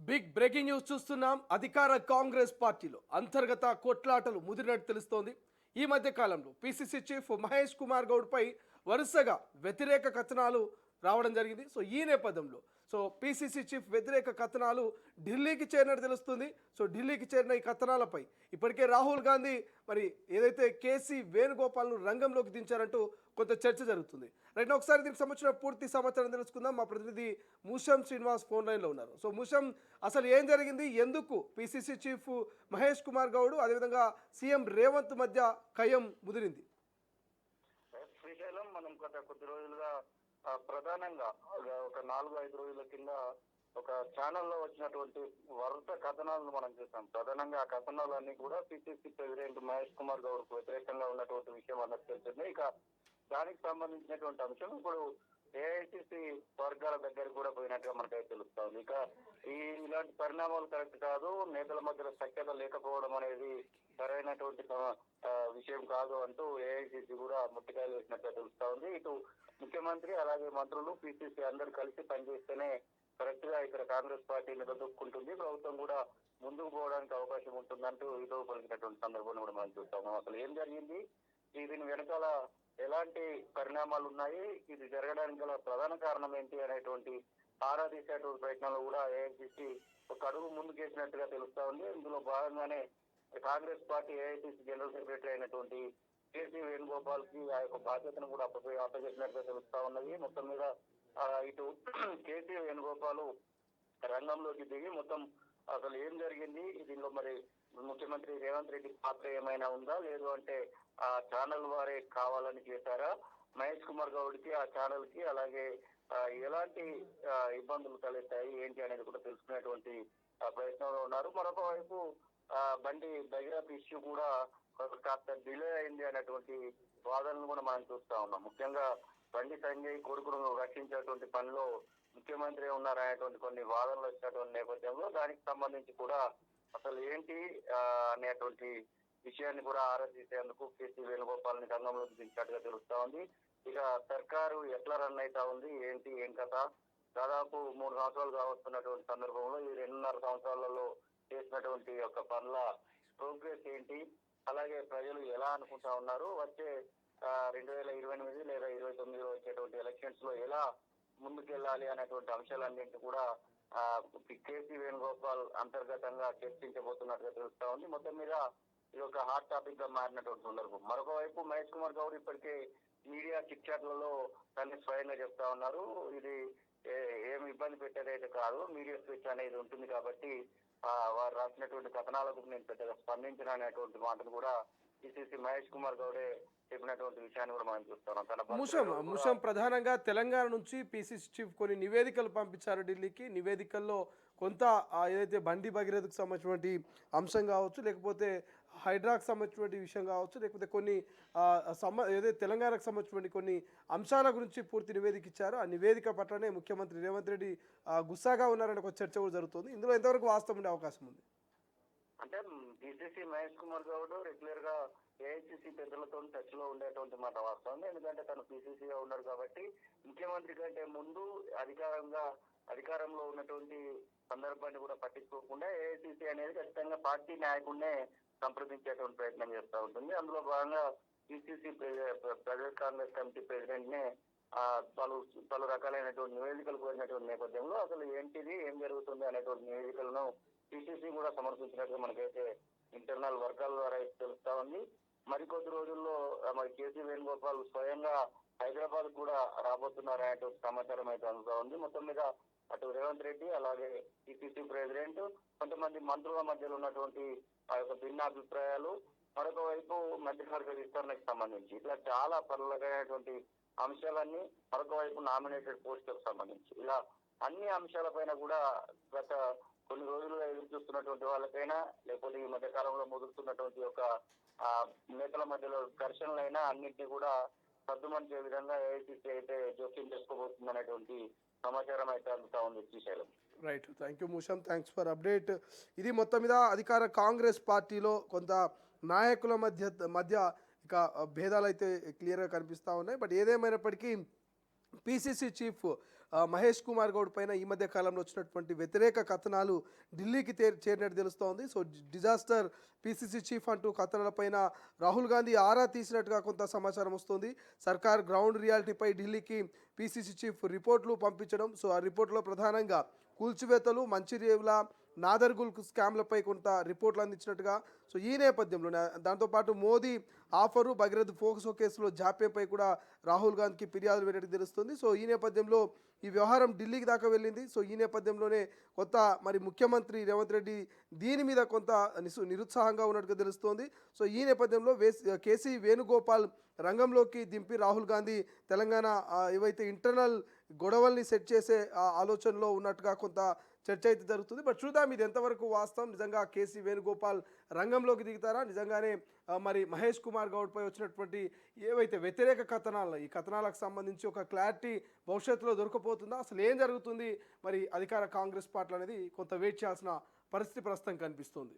Big breaking news చూస్తున్నాం. అధికార కాంగ్రెస్ పార్టీలో అంతర్గత కొట్లాటలు ముదిరినట్టు తెలుస్తోంది. ఈ మధ్య కాలంలో పిసిసి చీఫ్ మహేష్ కుమార్ గౌడ్పై వరుసగా వ్యతిరేక కథనాలు రావడం జరిగింది. సో ఈ నేపథ్యంలో పిసిసి చీఫ్ వ్యతిరేక కథనాలు ఢిల్లీకి చేరినట్టు తెలుస్తుంది. సో ఢిల్లీకి చేరిన ఈ కథనాలపై ఇప్పటికే రాహుల్ గాంధీ మరి ఏదైతే కేసీ వేణుగోపాల్ను రంగంలోకి దించారంటూ కొంత చర్చ జరుగుతుంది. రైట్, ఒకసారి దీనికి సంబంధించిన పూర్తి సమాచారం తెలుసుకుందాం. మా ప్రతినిధి మూషం శ్రీనివాస్ ఫోన్ లైన్లో ఉన్నారు. సో మూషం, అసలు ఏం జరిగింది? ఎందుకు పిసిసి చీఫ్ మహేష్ కుమార్ గౌడ్ అదేవిధంగా సీఎం రేవంత్ మధ్య కయ్యం ముదిరింది? శ్రీశైలం, మనం కొద్ది రోజులుగా ప్రధానంగా ఒక 4-5 రోజుల కింద ఒక ఛానల్లో వచ్చినటువంటి వరుస కథనాలను మనం చూసాం. ప్రధానంగా ఆ కథనాలన్నీ కూడా పిసిసి ప్రెసిడెంట్ మహేష్ కుమార్ గౌడ్ కు వ్యతిరేకంగా ఉన్నటువంటి విషయం అన్నట్టు తెలిసింది. ఇక దానికి సంబంధించినటువంటి అంశం ఇప్పుడు ఏఐసిసి వర్గాల దగ్గర కూడా పోయినట్టుగా మనకైతే తెలుస్తుంది. ఇక ఇలాంటి పరిణామాలు కరెక్ట్ కాదు, నేతల మధ్యలో సఖ్యత లేకపోవడం అనేది సరైనటువంటి విషయం కాదు అంటూ ఏఐసిసి కూడా ముట్టికాయలు వేసినట్టుగా తెలుస్తా ఉంది. ఇటు ముఖ్యమంత్రి అలాగే మంత్రులు పిసిసి అందరూ కలిసి పనిచేస్తేనే కరెక్ట్ గా ఇక్కడ కాంగ్రెస్ పార్టీ నిలదొక్కుంటుంది, ప్రభుత్వం కూడా ముందుకు పోవడానికి అవకాశం ఉంటుందంటూ ఇదో పలికినటువంటి సందర్భాన్ని కూడా మనం చూస్తాము. అసలు ఏం జరిగింది, దీని వెనకాల ఎలాంటి పరిణామాలు ఉన్నాయి, ఇది జరగడానికి గల ప్రధాన కారణం ఏంటి అనేటువంటి ఆరా తీసేటువంటి ప్రయత్నంలో కూడా ఏఐసిసి ఒక అడుగు ముందుకేసినట్టుగా తెలుస్తా ఉంది. ఇందులో భాగంగానే Congress party AICC general secretary అయినటువంటి కేసీ వేణుగోపాల్ కి ఆ యొక్క బాధ్యతను కూడా అప్పచెప్పినట్టుగా తెలుస్తా ఉన్నది. మొత్తం మీద ఇటు కేసీ వేణుగోపాల్ రంగంలోకి దిగి మొత్తం అసలు ఏం జరిగింది, దీనిలో మరి ముఖ్యమంత్రి రేవంత్ రెడ్డి పాత్ర ఏమైనా ఉందా, లేదు అంటే ఆ ఛానల్ వారే కావాలని చేశారా, మహేష్ కుమార్ గౌడ్ కి ఆ ఛానల్ కి అలాగే ఎలాంటి ఇబ్బందులు తలెత్తాయి ఏంటి అనేది కూడా తెలుసుకునేటువంటి ప్రయత్నంలో ఉన్నారు. మరొక వైపు బండి భగీరథ్ ఇష్యూ కూడా కాస్త డిలే అయింది అనేటువంటి వాదనలు కూడా మనం చూస్తా ఉన్నాం. ముఖ్యంగా బండి సంజయ్ కొడుకును రక్షించేటువంటి పనిలో ముఖ్యమంత్రి ఉన్నారనేటువంటి కొన్ని వాదనలు వచ్చినటువంటి నేపథ్యంలో దానికి సంబంధించి కూడా అసలు ఏంటి అనేటువంటి విషయాన్ని కూడా ఆరా తీసేందుకు కేసీ వేణుగోపాల్ ని రంగంలోకి దించినట్టుగా తెలుస్తా ఉంది. ఇక సర్కారు ఎట్లా రన్ అవుతా ఉంది, ఏంటి ఏం కథ, దాదాపు 3 సంవత్సరాలు కావస్తున్నటువంటి సందర్భంలో ఈ 2.5 సంవత్సరాలలో చేసినటువంటి యొక్క పనుల ప్రోగ్రెస్ ఏంటి, అలాగే ప్రజలు ఎలా అనుకుంటా ఉన్నారు, వచ్చే 2028 లేదా 2029 వచ్చేటువంటి ఎలక్షన్స్ లో ఎలా ముందుకెళ్లాలి అనేటువంటి అంశాలన్నింటి కూడా కేసీ వేణుగోపాల్ అంతర్గతంగా చర్చించబోతున్నట్టుగా తెలుస్తా ఉంది. మొత్తం మీద ఇది ఒక హాట్ టాపిక్ గా మారినటువంటి సందర్భం. మరొక వైపు మహేష్ కుమార్ గౌడ్ ఇప్పటికే మీడియా చిట్ చాట్లలో తల్లి స్వయంగా చెప్తా ఉన్నారు, ఇది ఏమి ఇబ్బంది పెట్టేదైతే కాదు, మీడియా స్వేచ్ఛ అనేది ఉంటుంది కాబట్టి వారు రాసినటువంటి కథనాలకు నేను పెద్దగా స్పందించిన అనేటువంటి మాటను కూడా పిసిసి మహేష్ కుమార్ గౌడే చెప్పినటువంటి విషయాన్ని కూడా మనం చూస్తున్నాం. ముషం ప్రధానంగా తెలంగాణ నుంచి పిసిసి చీఫ్ కొన్ని నివేదికలు పంపించారు ఢిల్లీకి. నివేదికల్లో కొంత ఏదైతే బండి భగీరథకు సంబంధించినటువంటి అంశం కావచ్చు, లేకపోతే హైడ్రాకు సంబంధించినటువంటి విషయం కావచ్చు, లేకపోతే కొన్ని ఏదైతే తెలంగాణకు సంబంధించినటువంటి కొన్ని అంశాల గురించి పూర్తి నివేదిక ఇచ్చారు. ఆ నివేదిక పట్లనే ముఖ్యమంత్రి రేవంత్ రెడ్డి గుస్సాగా ఉన్నారనే ఒక చర్చ కూడా జరుగుతుంది. ఇందులో ఎంతవరకు వాస్తవం ఉండే అవకాశం ఉంది? అంటే పిసిసి మహేష్ కుమార్ గౌడ్ రెగ్యులర్ గా ఏఐసిసి పెద్దలతో టచ్ లో ఉండేటువంటి మాట వాస్తవం. ఎందుకంటే తను పిసిసిగా ఉన్నాడు కాబట్టి ముఖ్యమంత్రి కంటే ముందు అధికారంలో ఉన్నటువంటి సందర్భాన్ని కూడా పట్టించుకోకుండా ఏఐసిసి అనేది ఖచ్చితంగా పార్టీ నాయకుడినే సంప్రదించేటువంటి ప్రయత్నం చేస్తూ ఉంటుంది. అందులో భాగంగా PCC Pradesh Congress committee president నే పలు రకాలైనటువంటి నివేదికలు కోరినటువంటి నేపథ్యంలో అసలు ఏంటిది, ఏం జరుగుతుంది అనేటువంటి నివేదికలను పిసిసి కూడా సమర్పించినట్టుగా మనకైతే ఇంటర్నల్ వర్గాల ద్వారా తెలుస్తా ఉంది. మరికొద్ది రోజుల్లో మరి కేసీ వేణుగోపాల్ స్వయంగా హైదరాబాద్ కూడా రాబోతున్నారు అనేటువంటి సమాచారం అయితే అందుతా ఉంది. మొత్తం మీద అటు రేవంత్ రెడ్డి అలాగే పిసిసి ప్రెసిడెంట్ కొంతమంది మంత్రుల మధ్యలో ఉన్నటువంటి ఆ యొక్క భిన్నాభిప్రాయాలు, మరొక వైపు మంత్రివర్గ విస్తరణకు సంబంధించి ఇట్లా చాలా పనులైనటువంటి అంశాలన్నీ, మరొక వైపు నామినేటెడ్ పోస్టులకు సంబంధించి ఇలా అన్ని అంశాలపైన కూడా గత కొన్ని రోజులుగా ఎదురు చూస్తున్నటువంటి వాళ్ళకైనా, లేకపోతే ఈ మధ్య కాలంలో ముదురుతున్నటువంటి యొక్క నేతల మధ్యలో ఘర్షణలైనా అన్నింటినీ కూడా సర్దుమనిచే విధంగా ఏఐసిసి అయితే జోక్యం చేసుకోబోతుంది అనేటువంటి సమాచారం అయితే అందుతా ఉంది. Srisailam. Right, thank you Musham, thanks for update. ఇది మొత్తం మీద అధికార కాంగ్రెస్ పార్టీలో కొంత నాయకుల మధ్య ఇక భేదాలు అయితే క్లియర్గా కనిపిస్తూ ఉన్నాయి. బట్ ఏదేమైనప్పటికీ పిసిసి చీఫ్ మహేష్ కుమార్ గౌడ్ పైన ఈ మధ్య కాలంలో వచ్చినటువంటి వ్యతిరేక కథనాలు ఢిల్లీకి చేరినట్టు తెలుస్తోంది. సో డిజాస్టర్ పిసిసి చీఫ్ అంటూ కథనాలపైన రాహుల్ గాంధీ ఆరా తీసినట్టుగా కొంత సమాచారం వస్తుంది. సర్కార్ గ్రౌండ్ రియాలిటీపై ఢిల్లీకి పిసిసి చీఫ్ రిపోర్ట్లు పంపించడం. సో ఆ రిపోర్ట్లో ప్రధానంగా కూల్చివేతలు, మంచిర్యాల, నాదర్గుల్ స్కామ్లపై కొంత రిపోర్ట్లు అందించినట్టుగా. సో ఈ నేపథ్యంలో దాంతోపాటు మోదీ ఆఫరు, భగీరథ్ ఫోక్సో కేసులో జాప్యంపై కూడా రాహుల్ గాంధీకి ఫిర్యాదులు పెట్టినట్టు తెలుస్తుంది. సో ఈ నేపథ్యంలో ఈ వ్యవహారం ఢిల్లీకి దాకా వెళ్ళింది. సో ఈ నేపథ్యంలోనే కొత్త మరి ముఖ్యమంత్రి రేవంత్ రెడ్డి దీని మీద కొంత నిరుత్సాహంగా ఉన్నట్టుగా తెలుస్తోంది. సో ఈ నేపథ్యంలో కేసీ వేణుగోపాల్ రంగంలోకి దింపి రాహుల్ గాంధీ తెలంగాణ ఏవైతే ఇంటర్నల్ గొడవల్ని సెట్ చేసే ఆలోచనలో ఉన్నట్టుగా కొంత చర్చ అయితే జరుగుతుంది. బట్ చూద్దాం ఇది ఎంతవరకు వాస్తవం. నిజంగా కేసీ వేణుగోపాల్ రంగంలోకి దిగుతారా, నిజంగానే మరి మహేష్ కుమార్ గౌడ్పై వచ్చినటువంటి ఏవైతే వ్యతిరేక కథనాలు, ఈ కథనాలకు సంబంధించి ఒక క్లారిటీ భవిష్యత్తులో దొరకపోతుందా, అసలు ఏం జరుగుతుంది మరి అధికార కాంగ్రెస్ పార్టీ అనేది కొంత వెయిట్ చేయాల్సిన పరిస్థితి ప్రస్తుతం కనిపిస్తుంది.